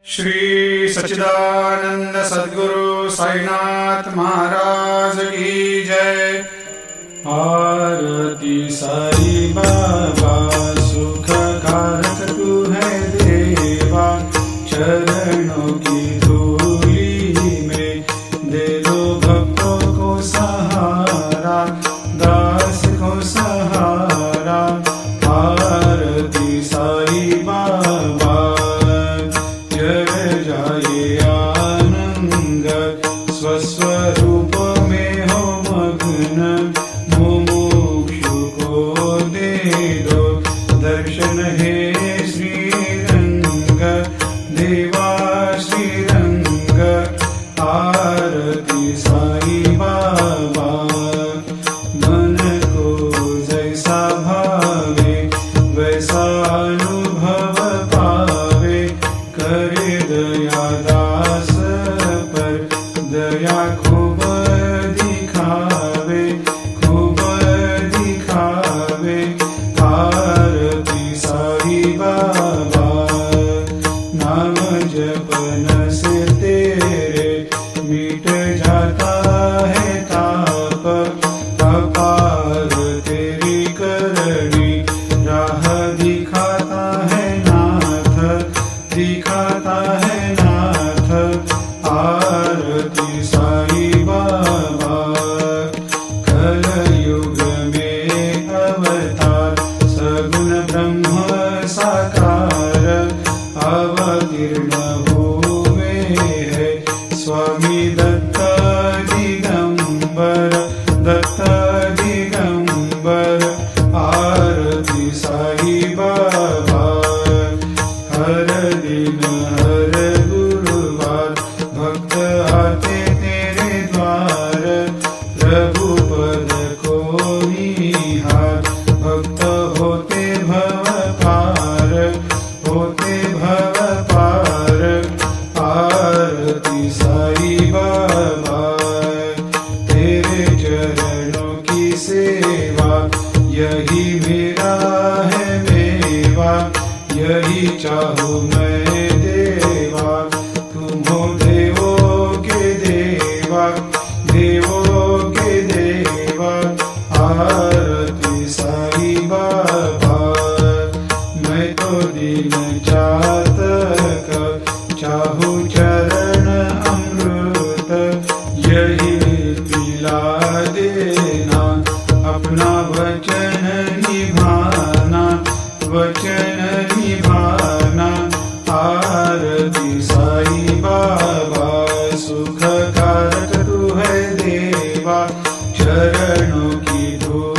श्री सच्चिदानंद सद्गुरु साईनाथ महाराज की जय। आरती साई बाबा सुख कारक तू है देवा, चरणों की धूली में दे दो भक्तों को सहारा, दास को सहारा। आरती साई बाबा जय जाए आनंद, स्वस्वरूप में हो मग्न, मुमुक्षु को दे दो दर्शन हे श्रीरंग, देवा श्रीरंग। आरती साई बाबा मन को जैसा भावे वैसा अनुभव पावे, करे दया दास पर दया खूब दिखावे, खूब दिखावे। आरती साई बाबा नाम जपन से तेरे मिट जाता है ताप, अपार तेरी करनी राह दिखाता है नाथ, दिखाता है नाथ। आरती साई बाबा कलयुग में अवतार, सगुण ब्रह्म साकार अवतीर्ण हुए है स्वामी दत्त दिगंबर, दत्त दिगंबर। आरती साई बाबा हर दिन हर गुरुवार भक्त आते तेरे द्वार, रघुपद को निहार भक्त होते भव पार, होते भव पार। आरती साई बाबा तेरे चरणों की सेवा, यही मेरा है मेवा, यही चाहूँ मैं देवा। तुम हो देवों के देवा, देवों के देवा। आरती साई बाबा मैं तो दीन चातक, चाहूँ चरण अमृत, यही पिला देना, अपना वचन निभाना, वचन निभाना। आरती साई बाबा सुख कारक तू है देवा, चरणों की धूल